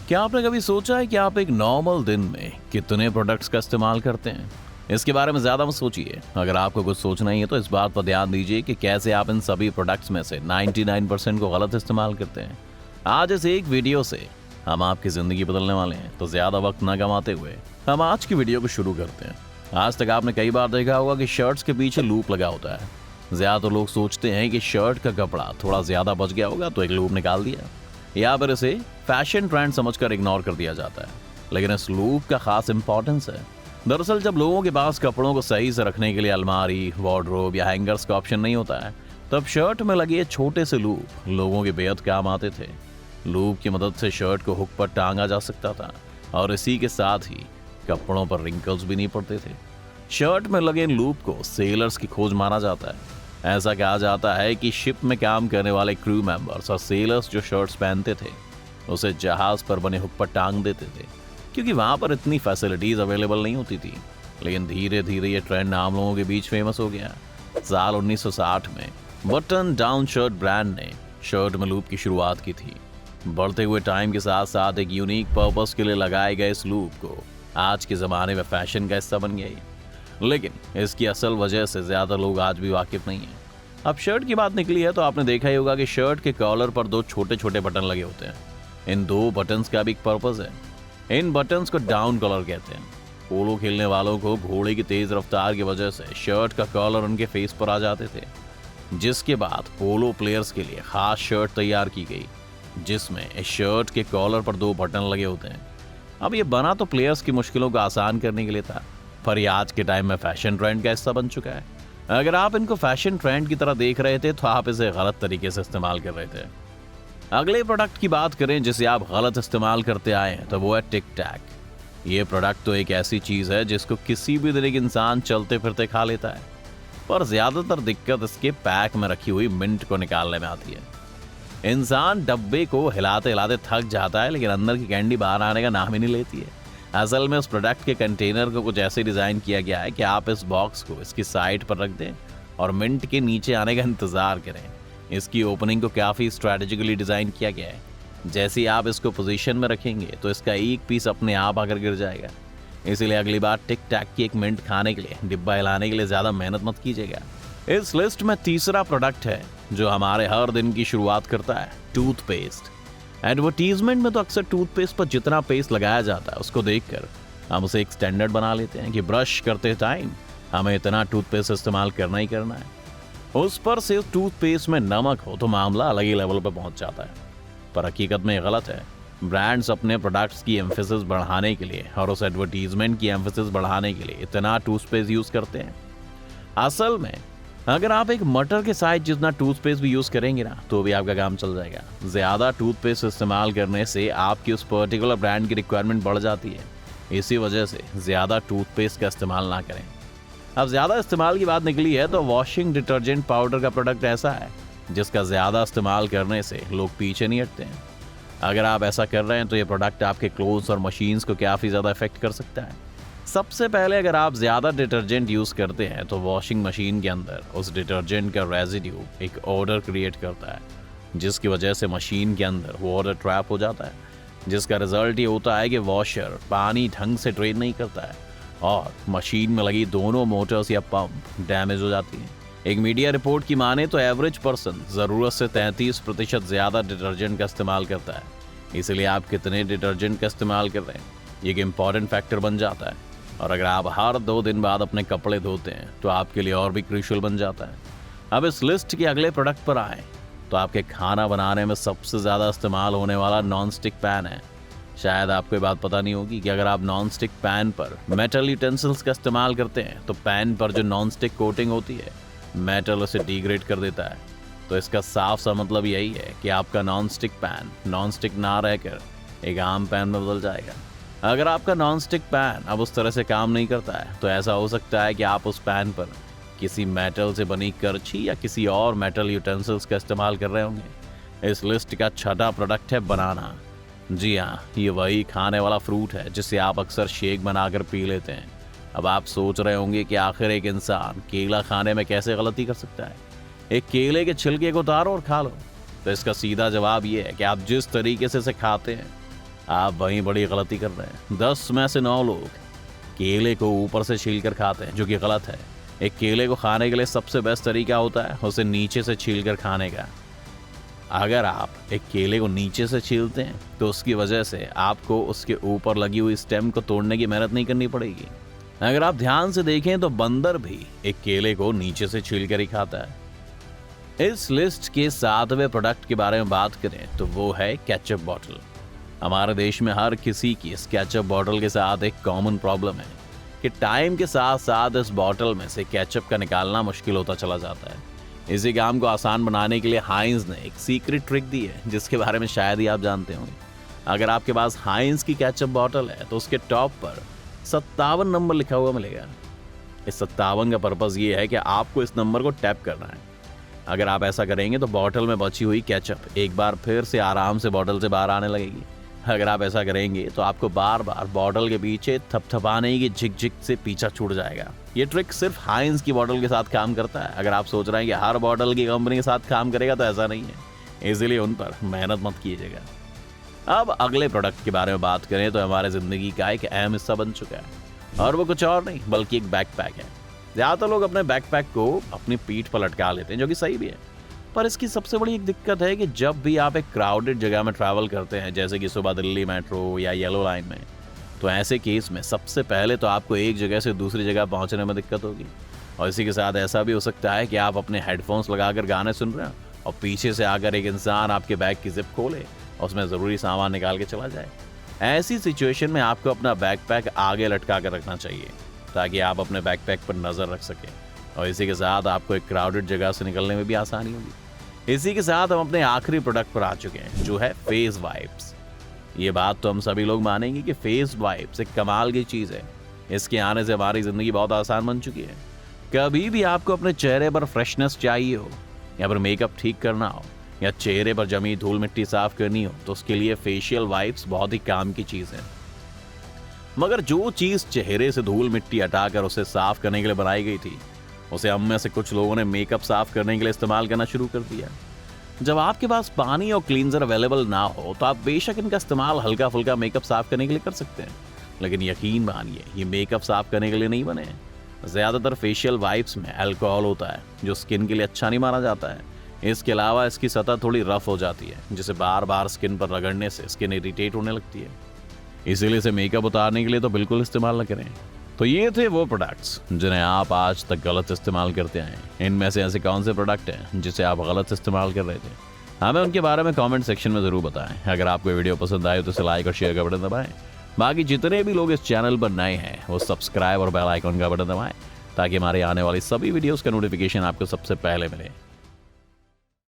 क्या आपने कभी सोचा है कि आप एक नॉर्मल दिन में कितने प्रोडक्ट्स का इस्तेमाल करते हैं? इसके बारे में ज़्यादा मत सोचिए। अगर आपको कुछ सोचना ही है तो इस बात पर ध्यान दीजिए कि कैसे आप इन सभी प्रोडक्ट्स में से 99% को गलत इस्तेमाल करते हैं। आज इस एक वीडियो से हम आपकी ज़िंदगी बदलने वाले हैं, तो ज़्यादा वक्त न गंवाते हुए हम आज की वीडियो को शुरू करते हैं। आज तक आपने कई बार देखा होगा कि शर्ट्स के पीछे लूप लगा होता है। ज़्यादातर लोग सोचते हैं कि शर्ट का कपड़ा थोड़ा ज़्यादा बच गया होगा तो एक लूप निकाल दिया, या फिर इसे फैशन ट्रेंड समझकर इग्नोर कर दिया जाता है। लेकिन इस लूप का खास इंपॉर्टेंस है। दरअसल जब लोगों के पास कपड़ों को सही से रखने के लिए अलमारी, वार्डरोब या हैंगर्स का ऑप्शन नहीं होता है, तब शर्ट में लगे छोटे से लूप लोगों के बेहद काम आते थे। लूप की मदद से शर्ट को हुक पर टांगा जा सकता था और इसी के साथ ही कपड़ों पर रिंकल्स भी नहीं पड़ते थे। शर्ट में लगे इन लूप को सेलर्स की खोज माना जाता है। ऐसा कहा जाता है कि शिप में काम करने वाले क्रू मेंबर्स और सेलर्स जो शर्ट्स पहनते थे उसे जहाज पर बने हुक पर टांग देते थे, क्योंकि वहां पर इतनी फैसिलिटीज अवेलेबल नहीं होती थी। लेकिन धीरे धीरे ये ट्रेंड आम लोगों के बीच फेमस हो गया। साल 1960 में बटन डाउन शर्ट ब्रांड ने शर्ट में लूप की शुरुआत की थी। बढ़ते हुए टाइम के साथ साथ एक यूनिक पर्पस के लिए लगाए गए इस लूप को आज के ज़माने में फैशन का हिस्सा बन गया। लेकिन इसकी असल वजह से ज़्यादा लोग आज भी वाकिफ नहीं हैं। अब शर्ट की बात निकली है तो आपने देखा ही होगा कि शर्ट के कॉलर पर दो छोटे छोटे बटन लगे होते हैं। इन दो बटन्स का भी एक पर्पस है। इन बटन्स को डाउन कॉलर कहते हैं। पोलो खेलने वालों को घोड़े की तेज रफ्तार की वजह से शर्ट का कॉलर उनके फेस पर आ जाते थे, जिसके बाद पोलो प्लेयर्स के लिए खास शर्ट तैयार की गई जिसमें इस शर्ट के कॉलर पर दो बटन लगे होते हैं। अब ये बना तो प्लेयर्स की मुश्किलों को आसान करने के लिए था, पर ये आज के टाइम में फैशन ट्रेंड का हिस्सा बन चुका है। अगर आप इनको फैशन ट्रेंड की तरह देख रहे थे तो आप इसे गलत तरीके से इस्तेमाल कर रहे थे। अगले प्रोडक्ट की बात करें जिसे आप गलत इस्तेमाल करते आए हैं तो वो है टिक टैक। ये प्रोडक्ट तो एक ऐसी चीज है जिसको किसी भी दिन एक इंसान चलते फिरते खा लेता है, पर ज्यादातर दिक्कत इसके पैक में रखी हुई मिंट को निकालने में आती है। इंसान डब्बे को हिलाते हिलाते थक जाता है, लेकिन अंदर की कैंडी बाहर आने का नाम ही नहीं लेती है। असल में उस प्रोडक्ट के कंटेनर को कुछ ऐसे डिज़ाइन किया गया है कि आप इस बॉक्स को इसकी साइड पर रख दें और मिंट के नीचे आने का इंतज़ार करें। इसकी ओपनिंग को काफ़ी स्ट्रैटेजिकली डिज़ाइन किया गया है। जैसे ही आप इसको पोजीशन में रखेंगे तो इसका एक पीस अपने आप आकर गिर जाएगा। इसीलिए अगली बार टिक टैक की एक मिंट खाने के लिए डिब्बा हिलाने के लिए ज़्यादा मेहनत मत कीजिएगा। इस लिस्ट में तीसरा प्रोडक्ट है जो हमारे हर दिन की शुरुआत करता है, टूथपेस्ट। एडवर्टीजमेंट में तो अक्सर टूथपेस्ट पर जितना पेस्ट लगाया जाता है उसको देखकर हम उसे एक स्टैंडर्ड बना लेते हैं कि ब्रश करते टाइम हमें इतना टूथपेस्ट इस्तेमाल करना ही करना है। उस पर सिर्फ टूथपेस्ट में नमक हो तो मामला अलग ही लेवल पर पहुंच जाता है, पर हकीकत में ये गलत है। ब्रांड्स अपने प्रोडक्ट्स की एम्फेसिस बढ़ाने के लिए और उस एडवर्टीजमेंट की एम्फेसिस बढ़ाने के लिए इतना टूथपेस्ट यूज़ करते हैं। असल में अगर आप एक मटर के साइज जितना टूथपेस्ट भी यूज़ करेंगे ना तो भी आपका काम चल जाएगा। ज़्यादा टूथपेस्ट इस्तेमाल करने से आपकी उस पर्टिकुलर ब्रांड की रिक्वायरमेंट बढ़ जाती है। इसी वजह से ज़्यादा टूथपेस्ट का इस्तेमाल ना करें। अब ज़्यादा इस्तेमाल की बात निकली है तो वॉशिंग डिटर्जेंट पाउडर का प्रोडक्ट ऐसा है जिसका ज़्यादा इस्तेमाल करने से लोग पीछे नहीं हटते हैं। अगर आप ऐसा कर रहे हैं तो ये प्रोडक्ट आपके क्लोथ्स और मशीन्स को काफ़ी ज़्यादा इफेक्ट कर सकता है। सबसे पहले अगर आप ज़्यादा डिटर्जेंट यूज़ करते हैं तो वॉशिंग मशीन के अंदर उस डिटर्जेंट का रेजिड्यू एक ऑर्डर क्रिएट करता है, जिसकी वजह से मशीन के अंदर वो ऑर्डर ट्रैप हो जाता है, जिसका रिजल्ट ये होता है कि वॉशर पानी ढंग से ड्रेन नहीं करता है और मशीन में लगी दोनों मोटर्स या पंप डैमेज हो जाती हैं। एक मीडिया रिपोर्ट की माने तो एवरेज पर्सन ज़रूरत से 33% ज़्यादा डिटर्जेंट का इस्तेमाल करता है। इसलिए आप कितने डिटर्जेंट का इस्तेमाल कर रहे हैं ये एक इम्पॉर्टेंट फैक्टर बन जाता है। और अगर आप हर 2 दिन बाद अपने कपड़े धोते हैं तो आपके लिए और भी क्रूशियल बन जाता है। अब इस लिस्ट के अगले प्रोडक्ट पर आए तो आपके खाना बनाने में सबसे ज़्यादा इस्तेमाल होने वाला नॉन स्टिक पैन है। शायद आपको ये बात पता नहीं होगी कि अगर आप नॉन स्टिक पैन पर मेटल यूटेंसिल्स का इस्तेमाल करते हैं तो पैन पर जो नॉन स्टिक कोटिंग होती है मेटल उसे डिग्रेड कर देता है। तो इसका साफ सा मतलब यही है कि आपका non stick pan non stick ना रहकर एक आम पैन में बदल जाएगा। अगर आपका नॉन स्टिक पैन अब उस तरह से काम नहीं करता है तो ऐसा हो सकता है कि आप उस पैन पर किसी मेटल से बनी करछी या किसी और मेटल यूटेंसिल्स का इस्तेमाल कर रहे होंगे। इस लिस्ट का छठा प्रोडक्ट है बनाना। जी हाँ, ये वही खाने वाला फ्रूट है जिसे आप अक्सर शेक बनाकर पी लेते हैं। अब आप सोच रहे होंगे कि आखिर एक इंसान केला खाने में कैसे गलती कर सकता है। एक केले के छिलके को उतारो और खा लो। तो इसका सीधा जवाब ये है कि आप जिस तरीके से इसे खाते हैं आप वहीं बड़ी गलती कर रहे हैं। 10 में से 9 लोग केले को ऊपर से छील कर खाते हैं, जो कि गलत है। एक केले को खाने के लिए सबसे बेस्ट तरीका होता है उसे नीचे से छील कर खाने का। अगर आप एक केले को नीचे से छीलते हैं तो उसकी वजह से आपको उसके ऊपर लगी हुई स्टेम को तोड़ने की मेहनत नहीं करनी पड़ेगी। अगर आप ध्यान से देखें तो बंदर भी एक केले को नीचे से छील कर ही खाता है। इस लिस्ट के 7वें प्रोडक्ट के बारे में बात करें तो वो है केचप बॉटल। हमारे देश में हर किसी की इस केचप बॉटल के साथ एक कॉमन प्रॉब्लम है कि टाइम के साथ साथ इस बॉटल में से केचप का निकालना मुश्किल होता चला जाता है। इसी काम को आसान बनाने के लिए हाइंज ने एक सीक्रेट ट्रिक दी है, जिसके बारे में शायद ही आप जानते होंगे। अगर आपके पास हाइंज की केचप बॉटल है तो उसके टॉप पर 57 नंबर लिखा हुआ मिलेगा। इस 57 का पर्पज ये है कि आपको इस नंबर को टैप करना है। अगर आप ऐसा करेंगे तो बॉटल में बची हुई केचप एक बार फिर से आराम से बॉटल से बाहर आने लगेगी। अगर आप ऐसा करेंगे तो आपको बार बार बॉटल के पीछे थपथपाने की झिक-झिक से पीछा छूट जाएगा। ये ट्रिक सिर्फ हाइंज की बॉटल के साथ काम करता है। अगर आप सोच रहे हैं कि हर बॉटल की कंपनी के साथ काम करेगा तो ऐसा नहीं है, इसलिए उन पर मेहनत मत कीजिएगा। अब अगले प्रोडक्ट के बारे में बात करें तो हमारे जिंदगी का एक अहम हिस्सा बन चुका है और वो कुछ और नहीं बल्कि एक बैकपैक है। ज्यादातर लोग अपने बैकपैक को अपनी पीठ पर लटका लेते हैं, जो कि सही भी है। पर इसकी सबसे बड़ी एक दिक्कत है कि जब भी आप एक क्राउडेड जगह में ट्रैवल करते हैं, जैसे कि सुबह दिल्ली मेट्रो या येलो लाइन में, तो ऐसे केस में सबसे पहले तो आपको एक जगह से दूसरी जगह पहुंचने में दिक्कत होगी। और इसी के साथ ऐसा भी हो सकता है कि आप अपने हेडफोन्स लगाकर गाने सुन रहे हैं और पीछे से आकर एक इंसान आपके बैग की जिप खोले और उसमें ज़रूरी सामान निकाल के चला जाए। ऐसी सिचुएशन में आपको अपना बैकपैक आगे लटका कर रखना चाहिए ताकि आप अपने बैकपैक पर नज़र रख सकें और इसी के साथ आपको एक क्राउडेड जगह से निकलने में भी आसानी होगी। इसी के साथ हम अपने आखिरी प्रोडक्ट पर आ चुके हैं, जो है फेस वाइप्स। ये बात तो हम सभी लोग मानेंगे कि फेस वाइप्स एक कमाल की चीज़ है। इसके आने से हमारी ज़िंदगी बहुत आसान बन चुकी है। कभी भी आपको अपने चेहरे पर फ्रेशनेस चाहिए हो या फिर मेकअप ठीक करना हो या चेहरे पर जमी धूल मिट्टी साफ करनी हो तो उसके लिए फेशियल वाइप्स बहुत ही काम की चीज़ है। मगर जो चीज़ चेहरे से धूल मिट्टी हटाकर उसे साफ करने के लिए बनाई गई थी, उसे हम में से कुछ लोगों ने मेकअप साफ करने के लिए इस्तेमाल करना शुरू कर दिया। जब आपके पास पानी और क्लींजर अवेलेबल ना हो तो आप बेशक इनका इस्तेमाल हल्का फुल्का मेकअप साफ करने के लिए कर सकते हैं, लेकिन यकीन मानिए ये मेकअप साफ करने के लिए नहीं बने हैं। ज़्यादातर फेशियल वाइप्स में अल्कोहल होता है जो स्किन के लिए अच्छा नहीं माना जाता है। इसके अलावा इसकी सतह थोड़ी रफ हो जाती है, जिसे बार बार स्किन पर रगड़ने से स्किन इरिटेट होने लगती है। इसीलिए इसे मेकअप उतारने के लिए तो बिल्कुल इस्तेमाल न करें। तो ये थे वो प्रोडक्ट्स जिन्हें आप आज तक गलत इस्तेमाल करते हैं। इनमें से ऐसे कौन से प्रोडक्ट हैं जिसे आप गलत इस्तेमाल कर रहे थे? हमें उनके बारे में कमेंट सेक्शन में ज़रूर बताएं। अगर आपको वीडियो पसंद आए तो इसे लाइक और शेयर का बटन दबाएं। बाकी जितने भी लोग इस चैनल पर नए हैं वो सब्सक्राइब और बेल आइकन का बटन दबाएं ताकि हमारे आने वाली सभी वीडियोज़ का नोटिफिकेशन आपको सबसे पहले मिले।